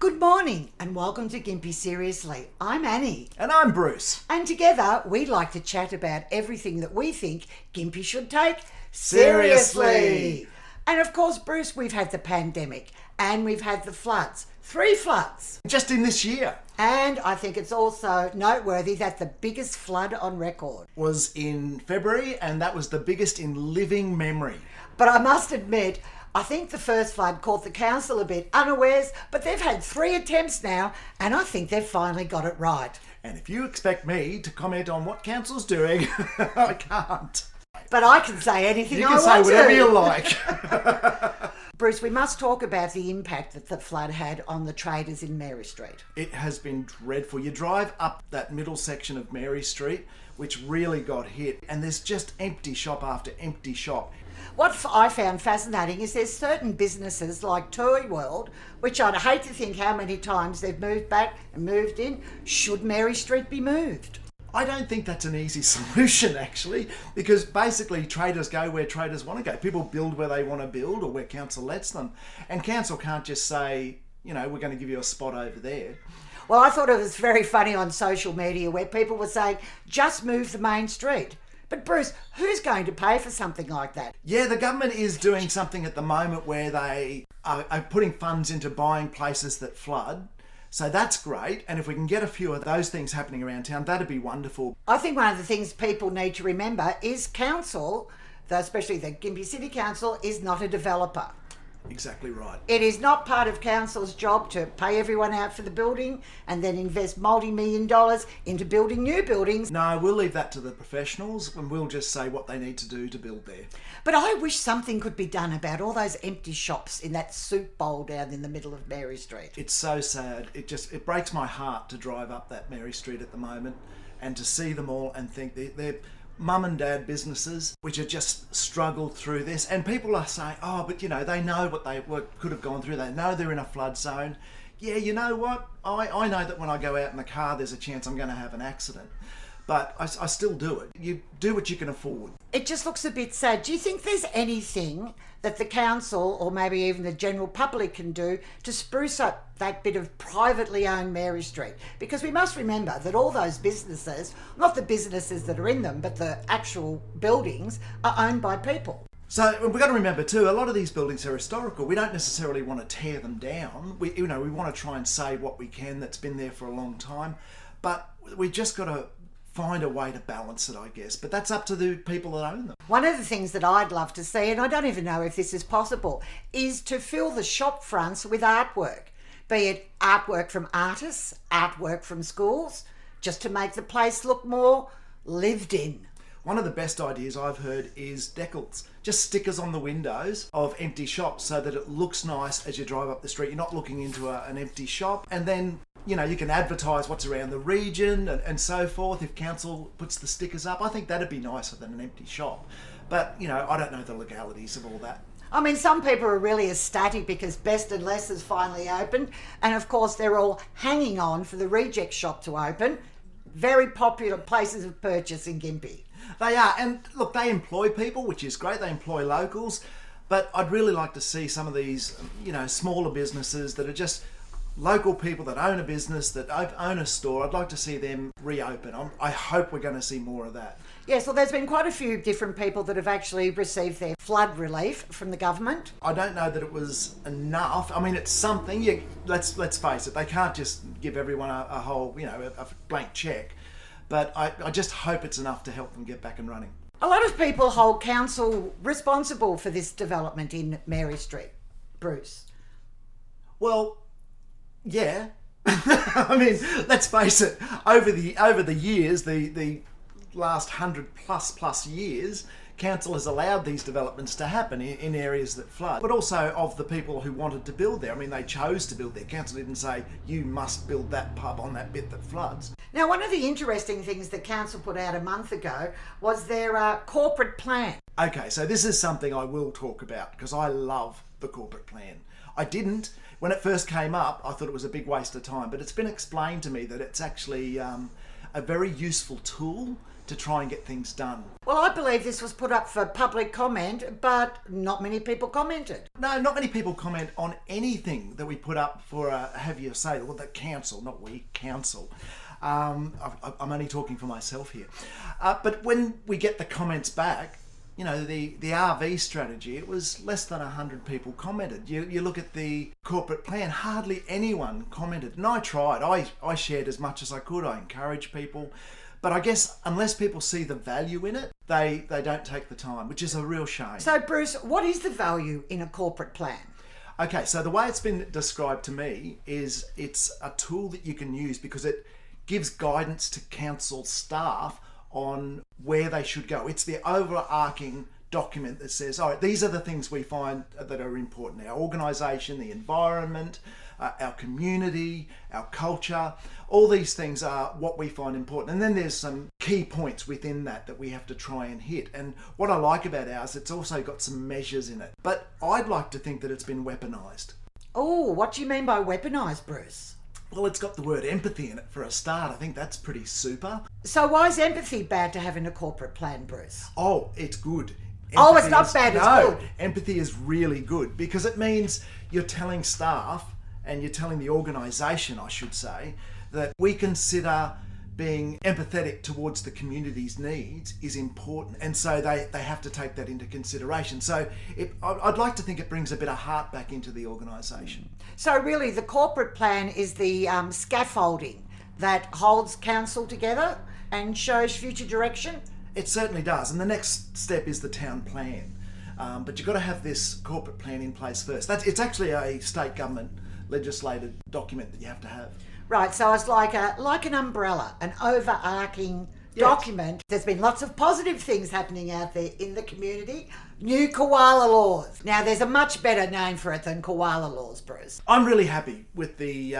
Good morning and welcome to Gympie Seriously. I'm Annie. And I'm Bruce. And together we'd like to chat about everything that we think Gympie should take seriously. And of course, Bruce, we've had the pandemic and we've had the floods. 3 floods. Just in this year. And I think it's also noteworthy that the biggest flood on record Was in February, and that was the biggest in living memory. But I must admit, I think the first flood caught the council a bit unawares, but they've had 3 attempts now, and I think they've finally got it right. And if you expect me to comment on what council's doing, I can't. But I can say anything I want to. You can say whatever you like. Bruce, we must talk about the impact that the flood had on the traders in Mary Street. It has been dreadful. You drive up that middle section of Mary Street, which really got hit, and there's just empty shop after empty shop. What I found fascinating is there's certain businesses like Toy World, which I'd hate to think how many times they've moved back and moved in. Should Mary Street be moved? I don't think that's an easy solution, actually, because basically traders go where traders want to go. People build where they want to build or where council lets them. And council can't just say, you know, we're going to give you a spot over there. Well, I thought it was very funny on social media where people were saying, just move the main street. But Bruce, who's going to pay for something like that? Yeah, the government is doing something at the moment where they are putting funds into buying places that flood. So that's great. And if we can get a few of those things happening around town, that'd be wonderful. I think one of the things people need to remember is council, especially the Gympie City Council, is not a developer. Exactly right. It is not part of council's job to pay everyone out for the building and then invest multi-million dollars into building new buildings. No, we'll leave that to the professionals and we'll just say what they need to do to build there. But I wish something could be done about all those empty shops in that soup bowl down in the middle of Mary Street. It's so sad. It breaks my heart to drive up that Mary Street at the moment and to see them all and think they're mum and dad businesses which have just struggled through this, and people are saying, oh, but you know, they know what could have gone through. They know they're in a flood zone. Yeah, you know what? I know that when I go out in the car, there's a chance I'm going to have an accident. But I still do it. You do what you can afford. It just looks a bit sad. Do you think there's anything that the council or maybe even the general public can do to spruce up that bit of privately owned Mary Street? Because we must remember that all those businesses, not the businesses that are in them, but the actual buildings, are owned by people. So we've got to remember too, a lot of these buildings are historical. We don't necessarily want to tear them down. We want to try and save what we can that's been there for a long time. But we just got to find a way to balance it, I guess. But that's up to the people that own them. One of the things that I'd love to see, and I don't even know if this is possible, is to fill the shop fronts with artwork. Be it artwork from artists, artwork from schools, just to make the place look more lived in. One of the best ideas I've heard is decals. Just stickers on the windows of empty shops so that it looks nice as you drive up the street. You're not looking into an empty shop. And then, you know, you can advertise what's around the region and so forth. If council puts the stickers up, I think that'd be nicer than an empty shop. But, you know, I don't know the legalities of all that. I mean, some people are really ecstatic because Best and Less has finally opened. And of course, they're all hanging on for the reject shop to open. Very popular places of purchase in Gympie. They are, and look, they employ people, which is great. They employ locals, but I'd really like to see some of these, you know, smaller businesses that are just local people that own a business, that own a store. I'd like to see them reopen. I hope we're going to see more of that. Yes, well, there's been quite a few different people that have actually received their flood relief from the government. I don't know that it was enough. I mean, it's something. Let's face it. They can't just give everyone a whole, you know, a blank check. But I just hope it's enough to help them get back and running. A lot of people hold council responsible for this development in Mary Street. Bruce? Well, yeah. I mean, let's face it. Over the years, the last 100 plus years, council has allowed these developments to happen in areas that flood, but also of the people who wanted to build there. I mean, they chose to build there. Council didn't say, you must build that pub on that bit that floods. Now, one of the interesting things that council put out a month ago was their corporate plan. Okay, so this is something I will talk about because I love the corporate plan. I didn't. When it first came up, I thought it was a big waste of time, but it's been explained to me that it's actually a very useful tool to try and get things done. Well, I believe this was put up for public comment, but not many people commented. No, not many people comment on anything that we put up for have your say. Well, the council, not we, council. I'm only talking for myself here. But when we get the comments back, you know, the RV strategy, it was less than 100 people commented. You look at the corporate plan, hardly anyone commented. And I tried. I shared as much as I could. I encouraged people. But I guess unless people see the value in it, they don't take the time, which is a real shame. So, Bruce, what is the value in a corporate plan? Okay, so the way it's been described to me is it's a tool that you can use because it gives guidance to council staff on where they should go. It's the overarching document that says, all right, these are the things we find that are important. Our organisation, the environment, our community, our culture, all these things are what we find important. And then there's some key points within that we have to try and hit. And what I like about ours, it's also got some measures in it. But I'd like to think that it's been weaponised. Oh, what do you mean by weaponised, Bruce? Well, it's got the word empathy in it for a start. I think that's pretty super. So why is empathy bad to have in a corporate plan, Bruce? Oh, it's good. It's not bad, it's good. Empathy is really good because it means you're telling staff and you're telling the organisation, I should say, that we consider being empathetic towards the community's needs is important. And so they have to take that into consideration. So I'd like to think it brings a bit of heart back into the organisation. So really the corporate plan is the scaffolding that holds council together and shows future direction? It certainly does. And the next step is the town plan. But you've got to have this corporate plan in place first. It's actually a state government legislated document that you have to have. Right, so it's like an umbrella, an overarching document. There's been lots of positive things happening out there in the community. New koala laws. Now, there's a much better name for it than koala laws, Bruce. I'm really happy with the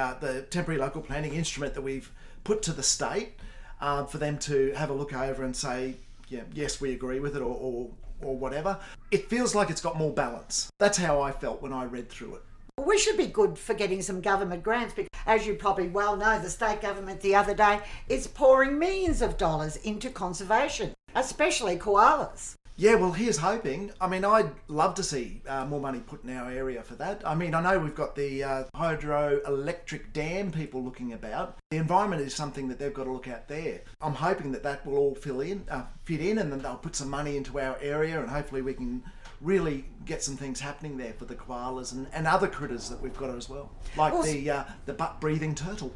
temporary local planning instrument that we've put to the state for them to have a look over and say, yeah, yes, we agree with it or whatever. It feels like it's got more balance. That's how I felt when I read through it. We should be good for getting some government grants because, as you probably well know, the state government the other day is pouring millions of dollars into conservation, especially koalas. Yeah, well, here's hoping. I mean, I'd love to see more money put in our area for that. I mean, I know we've got the hydroelectric dam people looking about. The environment is something that they've got to look at there. I'm hoping that will all fit in, and then they'll put some money into our area, and hopefully we can really get some things happening there for the koalas and other critters that we've got as well, like the butt-breathing turtle.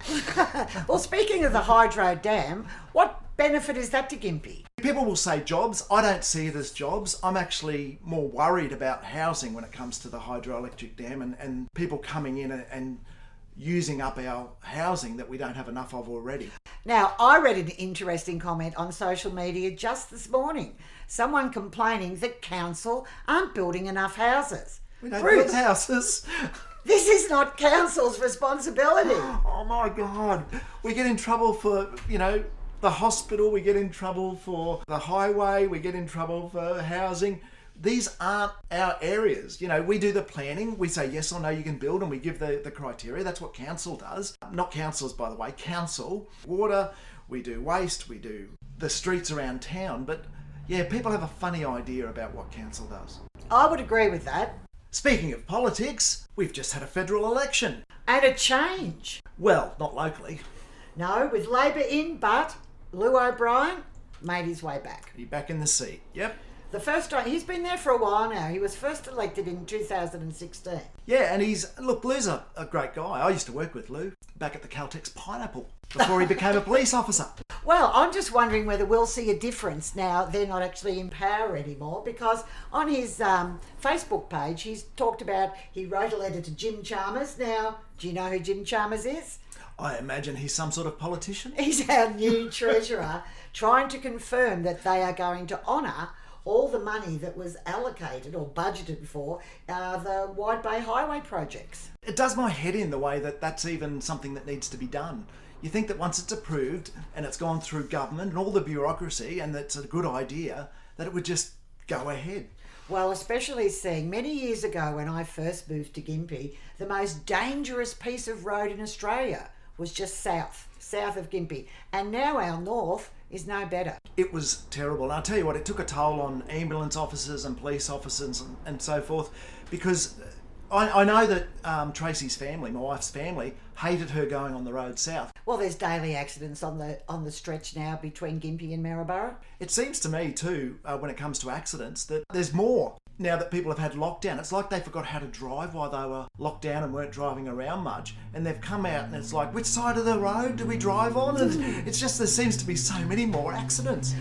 Well, speaking of the hydro dam, what benefit is that to Gympie? People will say jobs. I don't see it as jobs. I'm actually more worried about housing when it comes to the hydroelectric dam and people coming in and using up our housing that we don't have enough of already. Now, I read an interesting comment on social media just this morning. Someone complaining that council aren't building enough houses. We don't build houses. This is not council's responsibility. Oh my God. We get in trouble for, the hospital. We get in trouble for the highway. We get in trouble for housing. These aren't our areas. We do the planning. We say yes or no, you can build, and we give the criteria. That's what council does. Not councils, by the way. Council, water, we do waste, we do the streets around town. But yeah, people have a funny idea about what council does. I would agree with that. Speaking of politics, we've just had a federal election. And a change. Well, not locally. No, with Labor in, but Lou O'Brien made his way back. He's back in the seat. Yep. The first time, he's been there for a while now. He was first elected in 2016. Yeah, and Lou's a great guy. I used to work with Lou back at the Caltex Pineapple before he became a police officer. Well, I'm just wondering whether we'll see a difference now. They're not actually in power anymore, because on his Facebook page, he's talked about, he wrote a letter to Jim Chalmers. Now, do you know who Jim Chalmers is? I imagine he's some sort of politician. He's our new treasurer, trying to confirm that they are going to honour all the money that was allocated or budgeted for the Wide Bay Highway projects. It does my head in the way that that's even something that needs to be done. You think that once it's approved and it's gone through government and all the bureaucracy and it's a good idea, that it would just go ahead. Well, especially seeing many years ago when I first moved to Gympie, the most dangerous piece of road in Australia was just south of Gympie, and now our north is no better. It was terrible. And I'll tell you what, it took a toll on ambulance officers and police officers and so forth, because I know that Tracy's family, my wife's family, hated her going on the road south. Well, there's daily accidents on the stretch now between Gympie and Maryborough. It seems to me too, when it comes to accidents, that there's more now that people have had lockdown. It's like they forgot how to drive while they were locked down and weren't driving around much, and they've come out and it's like, which side of the road do we drive on? And it's just, there seems to be so many more accidents.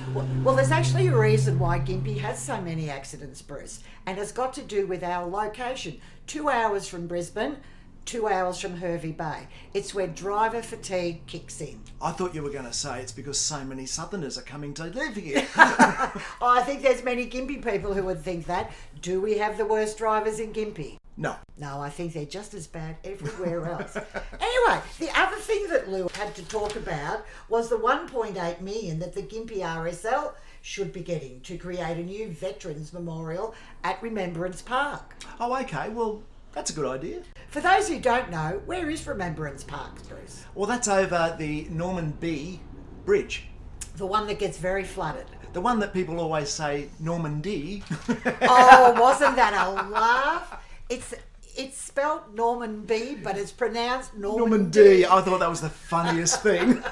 Well, there's actually a reason why Gympie has so many accidents, Bruce, and it's got to do with our location. 2 hours from Brisbane, 2 hours from Hervey Bay. It's where driver fatigue kicks in. I thought you were going to say it's because so many Southerners are coming to live here. I think there's many Gympie people who would think that. Do we have the worst drivers in Gympie? No. No, I think they're just as bad everywhere else. Anyway, the other thing that Lou had to talk about was the 1.8 million that the Gympie RSL should be getting to create a new Veterans Memorial at Remembrance Park. Oh, okay. Well, that's a good idea. For those who don't know, where is Remembrance Park, Bruce? Well, that's over the Norman B Bridge. The one that gets very flooded. The one that people always say Normandy. Oh, wasn't that a laugh? It's spelled Norman B, but it's pronounced Normandy. I thought that was the funniest thing.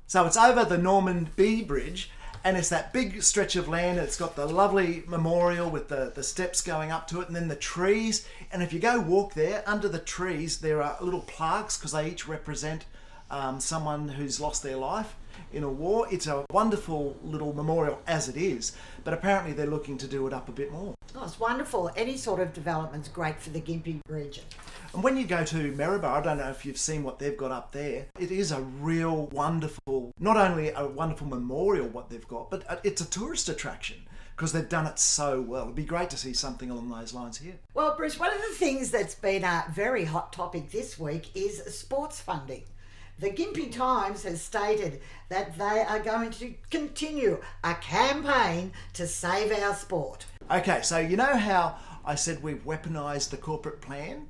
So it's over the Norman B Bridge, and it's that big stretch of land. It's got the lovely memorial with the steps going up to it, and then the trees. And if you go walk there, under the trees, there are little plaques because they each represent someone who's lost their life in a war. It's a wonderful little memorial as it is, but apparently they're looking to do it up a bit more. Oh, it's wonderful. Any sort of development's great for the Gympie region. And when you go to Maryborough, I don't know if you've seen what they've got up there. It is a real wonderful, not only a wonderful memorial what they've got, but it's a tourist attraction because they've done it so well. It'd be great to see something along those lines here. Well, Bruce, one of the things that's been a very hot topic this week is sports funding. The Gympie Times has stated that they are going to continue a campaign to save our sport. Okay, so you know how I said we've weaponised the corporate plan?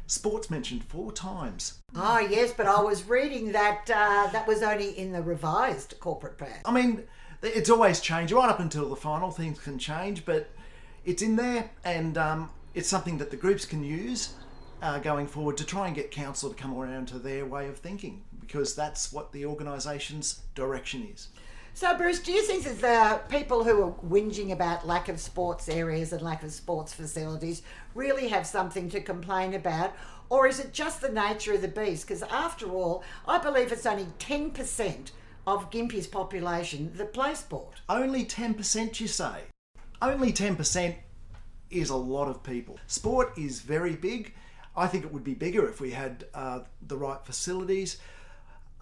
Sport's mentioned 4 times. Oh, yes, but I was reading that that was only in the revised corporate plan. I mean, it's always changed. Right up until the final, things can change, but it's in there, and it's something that the groups can use going forward to try and get council to come around to their way of thinking, because that's what the organisation's direction is. So, Bruce, do you think that the people who are whinging about lack of sports areas and lack of sports facilities really have something to complain about? Or is it just the nature of the beast? Because after all, I believe it's only 10% of Gympie's population that play sport. Only 10%, you say? Only 10% is a lot of people. Sport is very big. I think it would be bigger if we had the right facilities.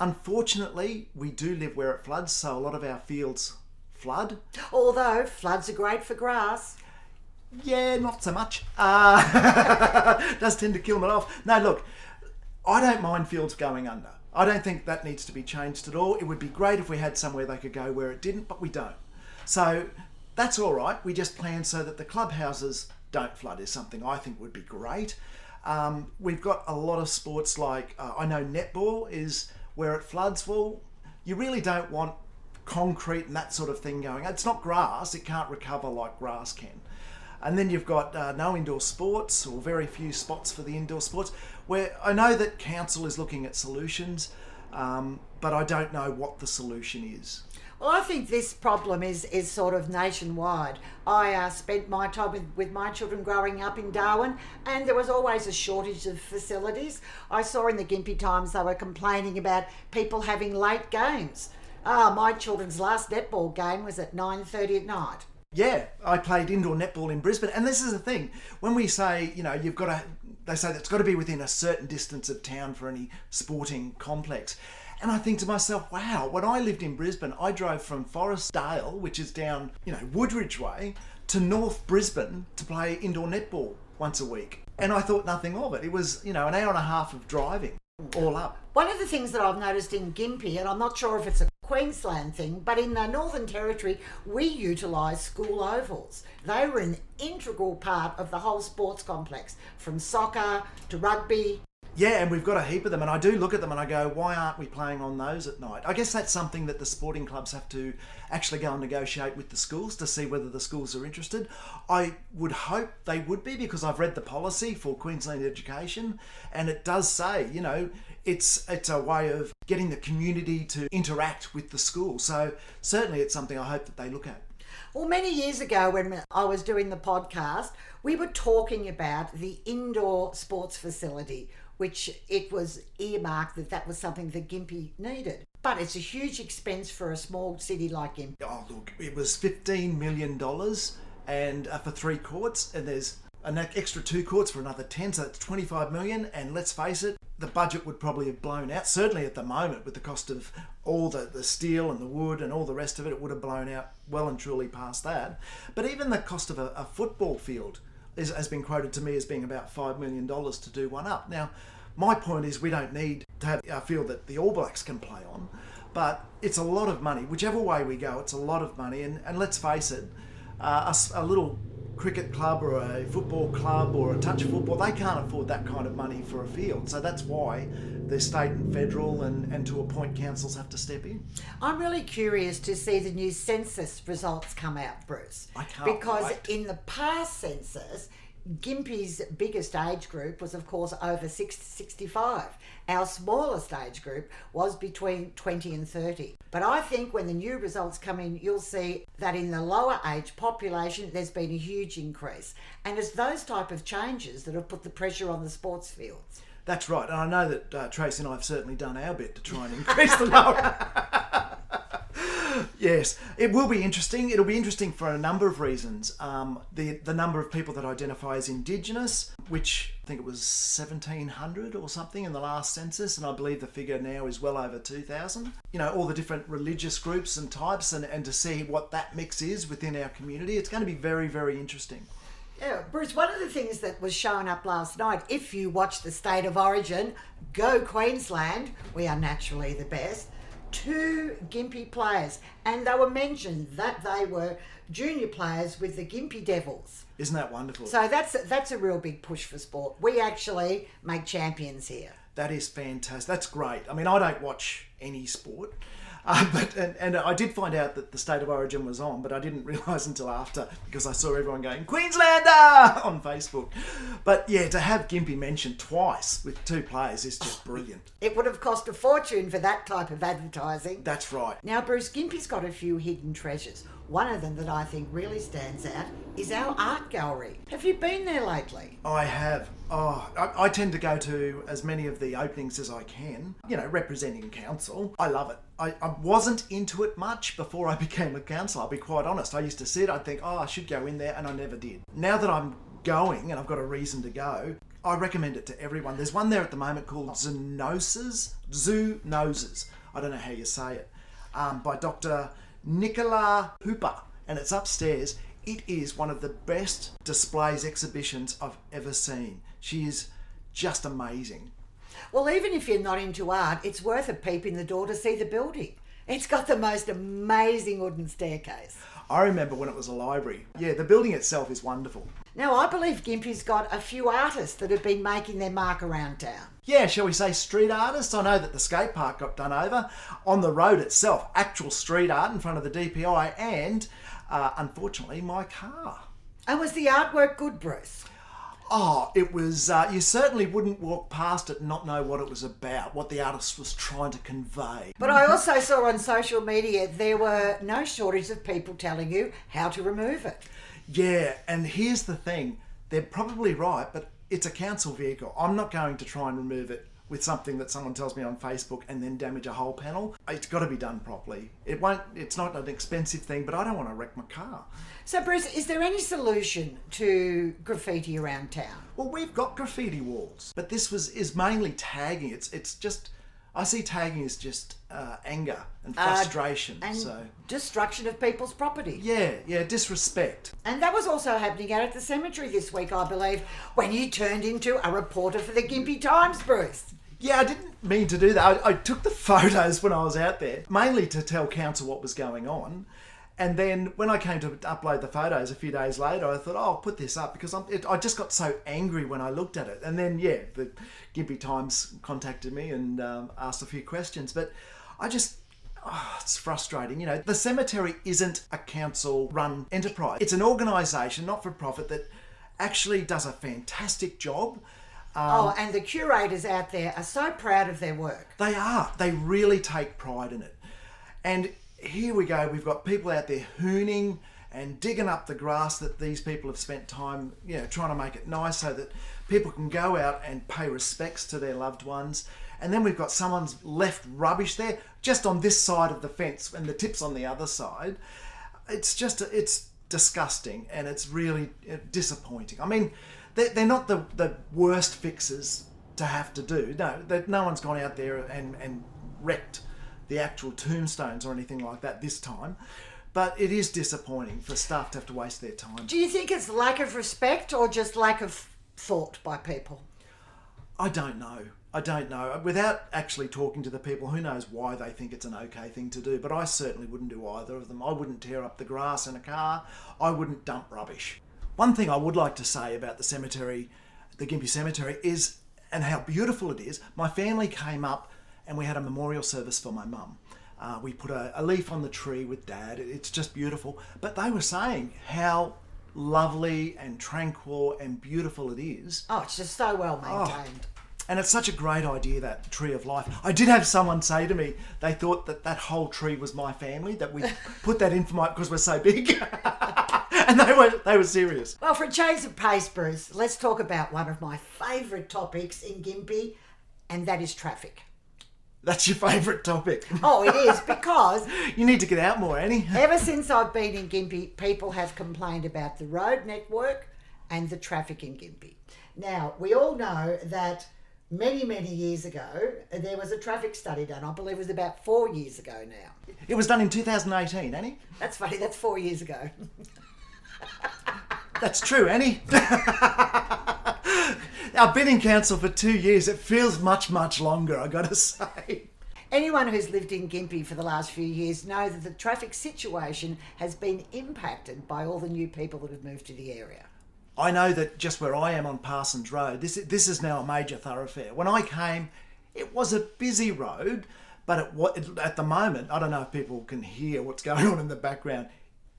Unfortunately, we do live where it floods, so a lot of our fields flood. Although floods are great for grass. Yeah, not so much. Does tend to kill them off. No, look, I don't mind fields going under. I don't think that needs to be changed at all. It would be great if we had somewhere they could go where it didn't, but we don't. So that's all right. We just plan so that the clubhouses don't flood is something I think would be great. We've got a lot of sports like, I know netball is where it floods. Well, you really don't want concrete and that sort of thing going. It's not grass. It can't recover like grass can. And then you've got no indoor sports, or very few spots for the indoor sports, where I know that council is looking at solutions, but I don't know what the solution is. Well, I think this problem is sort of nationwide. I spent my time with my children growing up in Darwin, and there was always a shortage of facilities. I saw in the Gympie Times they were complaining about people having late games. My children's last netball game was at 9:30 at night. Yeah, I played indoor netball in Brisbane, and this is the thing. When we say, you know, they say that's got to be within a certain distance of town for any sporting complex. And I think to myself, wow, when I lived in Brisbane, I drove from Forestdale, which is down, Woodridge Way, to North Brisbane to play indoor netball once a week. And I thought nothing of it. It was, an hour and a half of driving, all up. One of the things that I've noticed in Gympie, and I'm not sure if it's a Queensland thing, but in the Northern Territory, we utilise school ovals. They were an integral part of the whole sports complex, from soccer to rugby. Yeah, and we've got a heap of them, and I do look at them and I go, why aren't we playing on those at night? I guess that's something that the sporting clubs have to actually go and negotiate with the schools to see whether the schools are interested. I would hope they would be, because I've read the policy for Queensland Education, and it does say, you know, it's a way of getting the community to interact with the school. So certainly it's something I hope that they look at. Well, many years ago when I was doing the podcast, we were talking about the indoor sports facility, which it was earmarked that was something that Gympie needed. But it's a huge expense for a small city like Gympie. Oh, look, it was $15 million and for 3 courts, and there's an extra 2 courts for another 10, so that's $25 million. And let's face it, the budget would probably have blown out. Certainly at the moment, with the cost of all the steel and the wood and all the rest of it, it would have blown out well and truly past that. But even the cost of a football field has been quoted to me as being about $5 million to do one up. Now, my point is we don't need to have a field that the All Blacks can play on, but it's a lot of money. Whichever way we go, it's a lot of money. And let's face it, a little cricket club or a football club or a touch football, they can't afford that kind of money for a field. So that's why the state and federal and to a point councils have to step in. I'm really curious to see the new census results come out, Bruce. I can't Because wait. in the past census, Gympie's biggest age group was, of course, over 65. Our smallest age group was between 20 and 30. But I think when the new results come in, you'll see that in the lower age population, there's been a huge increase. And it's those type of changes that have put the pressure on the sports fields. That's right. And I know that Tracy and I have certainly done our bit to try and increase the number. Yes, it will be interesting. It'll be interesting for a number of reasons. The number of people that identify as Indigenous, which I think it was 1,700 or something in the last census, and I believe the figure now is well over 2,000. You know, all the different religious groups and types, and to see what that mix is within our community. It's going to be very, very interesting. Yeah, Bruce, one of the things that was showing up last night, if you watch the State of Origin, go Queensland, we are naturally the best, 2 Gympie players, and they were mentioned that they were junior players with the Gympie Devils. Isn't that wonderful? So that's a real big push for sport. We actually make champions here. That is fantastic. That's great. I mean, I don't watch any sport, but I did find out that the State of Origin was on, but I didn't realise until after, because I saw everyone going, Queenslander! On Facebook. But yeah, to have Gympie mentioned twice with 2 players is just brilliant. It would have cost a fortune for that type of advertising. That's right. Now, Bruce, Gympie's got a few hidden treasures. One of them that I think really stands out is our art gallery. Have you been there lately? I have. I tend to go to as many of the openings as I can, you know, representing council. I love it. I wasn't into it much before I became a councillor, I'll be quite honest. I used to sit, I'd think, I should go in there, and I never did. Now that I'm going and I've got a reason to go, I recommend it to everyone. There's one there at the moment called Zoonoses. I don't know how you say it. By Dr. Nicola Hooper, and it's upstairs. It is one of the best displays, exhibitions I've ever seen. She is just amazing. Well, even if you're not into art, it's worth a peep in the door to see the building. It's got the most amazing wooden staircase. I remember when it was a library. Yeah, the building itself is wonderful. Now, I believe Gympie's got a few artists that have been making their mark around town. Yeah, shall we say street artists? I know that the skate park got done over. On the road itself, actual street art in front of the DPI and, unfortunately, my car. And was the artwork good, Bruce? Oh, it was, you certainly wouldn't walk past it and not know what it was about, what the artist was trying to convey. But I also saw on social media there were no shortage of people telling you how to remove it. Yeah, and here's the thing, they're probably right, but it's a council vehicle. I'm not going to try and remove it with something that someone tells me on Facebook and then damage a whole panel. It's got to be done properly. It's not an expensive thing, but I don't want to wreck my car. So, Bruce, is there any solution to graffiti around town? Well, we've got graffiti walls, but this is mainly tagging. It's just, I see tagging as just anger and frustration. And destruction of people's property. Yeah, disrespect. And that was also happening out at the cemetery this week, I believe, when you turned into a reporter for the Gympie Times, Bruce. Yeah, I didn't mean to do that. I took the photos when I was out there, mainly to tell council what was going on. And then when I came to upload the photos a few days later, I thought, oh, I'll put this up because I just got so angry when I looked at it. And then, yeah, the Gympie Times contacted me and asked a few questions. But it's frustrating. You know, the cemetery isn't a council-run enterprise. It's an organisation, not-for-profit, that actually does a fantastic job. And the curators out there are so proud of their work. They are. They really take pride in it. And here we go. We've got people out there hooning and digging up the grass that these people have spent time, trying to make it nice so that people can go out and pay respects to their loved ones. And then we've got someone's left rubbish there, just on this side of the fence, and the tip's on the other side. It's disgusting, and it's really disappointing. I mean, they're not the worst fixes to have to do. No one's gone out there and wrecked the actual tombstones or anything like that this time. But it is disappointing for staff to have to waste their time. Do you think it's lack of respect or just lack of thought by people? I don't know. Without actually talking to the people, who knows why they think it's an okay thing to do. But I certainly wouldn't do either of them. I wouldn't tear up the grass in a car. I wouldn't dump rubbish. One thing I would like to say about the cemetery, the Gympie Cemetery, is, and how beautiful it is, my family came up and we had a memorial service for my mum. We put a leaf on the tree with Dad. It's just beautiful. But they were saying how lovely and tranquil and beautiful it is. Oh, it's just so well maintained. And it's such a great idea, that tree of life. I did have someone say to me, they thought that whole tree was my family, that we put that in for because we're so big. And they were serious. Well, for a change of pace, Bruce, let's talk about one of my favourite topics in Gympie, and that is traffic. That's your favourite topic. Oh, it is, because you need to get out more, Annie. Ever since I've been in Gympie, people have complained about the road network and the traffic in Gympie. Now, we all know that many, many years ago, there was a traffic study done. I believe it was about 4 years ago now. It was done in 2018, Annie. That's funny, that's 4 years ago. That's true, Annie. I've been in council for 2 years. It feels much, much longer, I got to say. Anyone who's lived in Gympie for the last few years know that the traffic situation has been impacted by all the new people that have moved to the area. I know that just where I am on Parsons Road, this is now a major thoroughfare. When I came, it was a busy road, but at the moment, I don't know if people can hear what's going on in the background,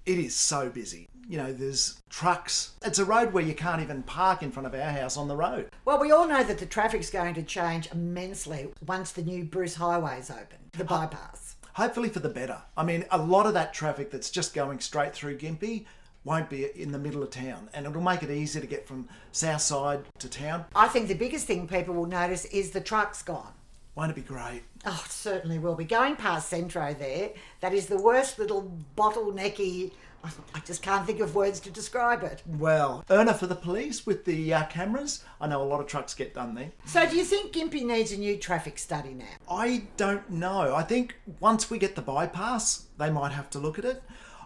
it is so busy. There's trucks. It's a road where you can't even park in front of our house on the road. Well, we all know that the traffic's going to change immensely once the new Bruce Highway's open, the bypass. Hopefully for the better. I mean, a lot of that traffic that's just going straight through Gympie won't be in the middle of town, and it'll make it easier to get from south side to town. I think the biggest thing people will notice is the truck's gone. Won't it be great? Oh, it certainly will be. Going past Centro there, that is the worst little bottlenecky... I just can't think of words to describe it. Well, earner for the police with the cameras. I know a lot of trucks get done there. So do you think Gympie needs a new traffic study now? I don't know. I think once we get the bypass, they might have to look at it.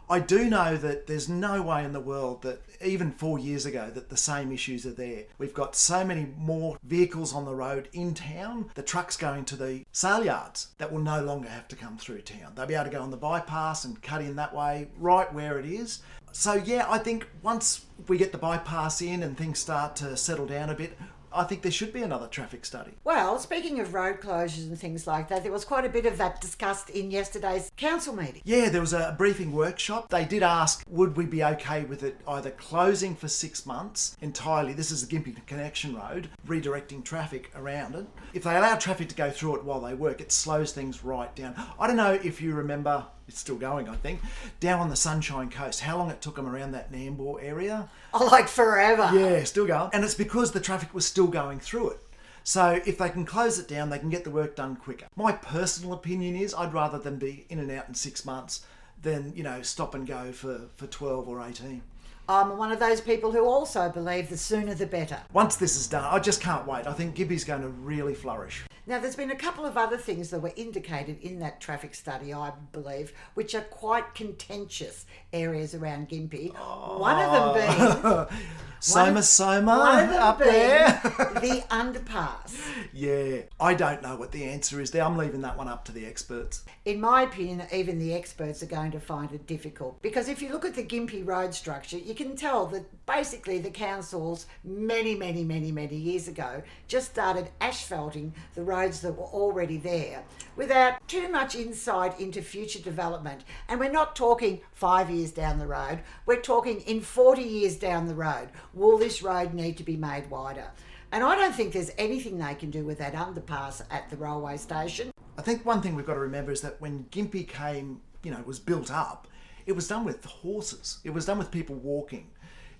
I do know that there's no way in the world that even 4 years ago that the same issues are there. We've got so many more vehicles on the road in town. The trucks going to the sale yards that will no longer have to come through town. They'll be able to go on the bypass and cut in that way right where it is. So yeah, I think once we get the bypass in and things start to settle down a bit, I think there should be another traffic study. Well, speaking of road closures and things like that, there was quite a bit of that discussed in yesterday's council meeting. Yeah, there was a briefing workshop. They did ask, would we be okay with it either closing for 6 months entirely, this is the Gympie Connection Road, redirecting traffic around it. If they allow traffic to go through it while they work, it slows things right down. I don't know if you remember, it's still going I think, down on the Sunshine Coast, how long it took them around that Nambour area. Oh, like forever. Yeah, still going. And it's because the traffic was still going through it. So if they can close it down, they can get the work done quicker. My personal opinion is I'd rather them be in and out in 6 months than, stop and go for 12 or 18. I'm one of those people who also believe the sooner the better. Once this is done, I just can't wait. I think Gympie's going to really flourish. Now, there's been a couple of other things that were indicated in that traffic study, I believe, which are quite contentious areas around Gympie. One of them being... Soma up there. The underpass. Yeah, I don't know what the answer is there. I'm leaving that one up to the experts. In my opinion, even the experts are going to find it difficult, because if you look at the Gympie road structure, you can tell that basically the councils many years ago just started asphalting the roads that were already there without too much insight into future development. And we're not talking 5 years down the road, we're talking in 40 years down the road. Will this road need to be made wider? And I don't think there's anything they can do with that underpass at the railway station. I think one thing we've got to remember is that when Gympie was built up, it was done with horses. It was done with people walking.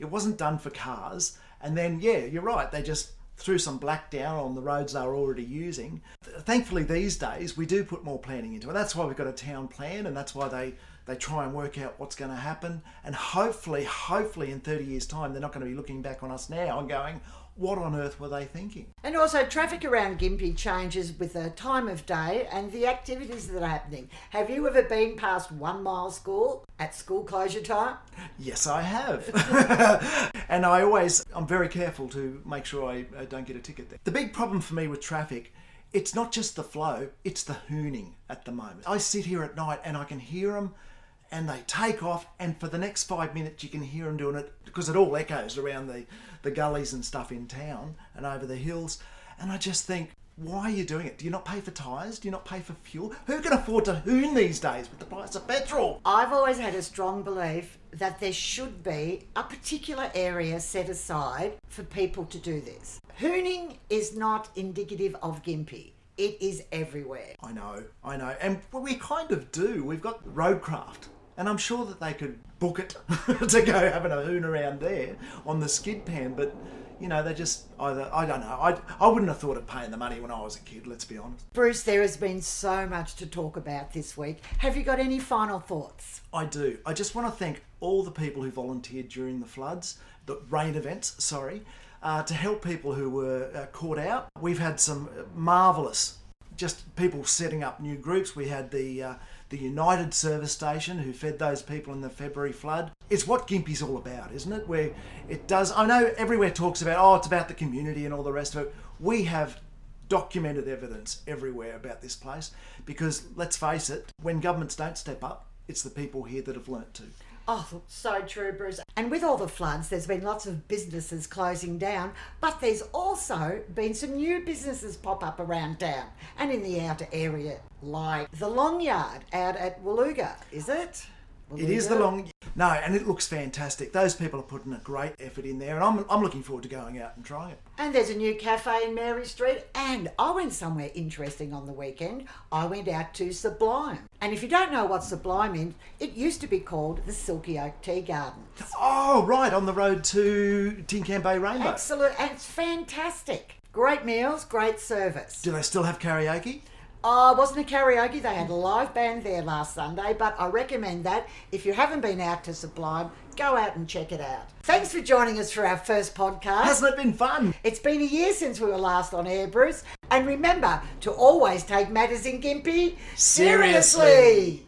It wasn't done for cars. And then, yeah, you're right, they just threw some black down on the roads they were already using. Thankfully, these days, we do put more planning into it. That's why we've got a town plan, and that's why they try and work out what's going to happen. And hopefully in 30 years' time, they're not going to be looking back on us now and going, what on earth were they thinking? And also, traffic around Gympie changes with the time of day and the activities that are happening. Have you ever been past 1 Mile School at school closure time? Yes, I have. And I'm very careful to make sure I don't get a ticket there. The big problem for me with traffic, it's not just the flow, it's the hooning at the moment. I sit here at night and I can hear them, and they take off, and for the next 5 minutes you can hear them doing it, because it all echoes around the gullies and stuff in town and over the hills. And I just think, why are you doing it? Do you not pay for tyres? Do you not pay for fuel? Who can afford to hoon these days with the price of petrol? I've always had a strong belief that there should be a particular area set aside for people to do this. Hooning is not indicative of Gympie. It is everywhere. I know. And we kind of do. We've got roadcraft. And I'm sure that they could book it to go having a hoon around there on the skid pan, but they just either, I don't know. I wouldn't have thought of paying the money when I was a kid, let's be honest. Bruce, there has been so much to talk about this week. Have you got any final thoughts? I do. I just want to thank all the people who volunteered during the rain events, to help people who were caught out. We've had some marvellous, just people setting up new groups. We had the United Service Station who fed those people in the February flood. It's what Gympie's all about, isn't it? Where it does, I know everywhere talks about, it's about the community and all the rest of it. We have documented evidence everywhere about this place, because let's face it, when governments don't step up, it's the people here that have learnt to. Oh, so true, Bruce. And with all the floods, there's been lots of businesses closing down, but there's also been some new businesses pop up around town and in the outer area, like the Long Yard out at Woollooga, is it? It is the Long... No, and it looks fantastic. Those people are putting a great effort in there, and I'm looking forward to going out and trying it. And there's a new cafe in Mary Street, and I went somewhere interesting on the weekend. I went out to Sublime. And if you don't know what Sublime is, it used to be called the Silky Oak Tea Gardens. Oh, right, on the road to Tin Can Bay Rainbow. Absolutely, and it's fantastic. Great meals, great service. Do they still have karaoke? Oh, it wasn't a karaoke. They had a live band there last Sunday, but I recommend that. If you haven't been out to Sublime, go out and check it out. Thanks for joining us for our first podcast. Hasn't it been fun? It's been a year since we were last on air, Bruce. And remember to always take matters in Gympie seriously.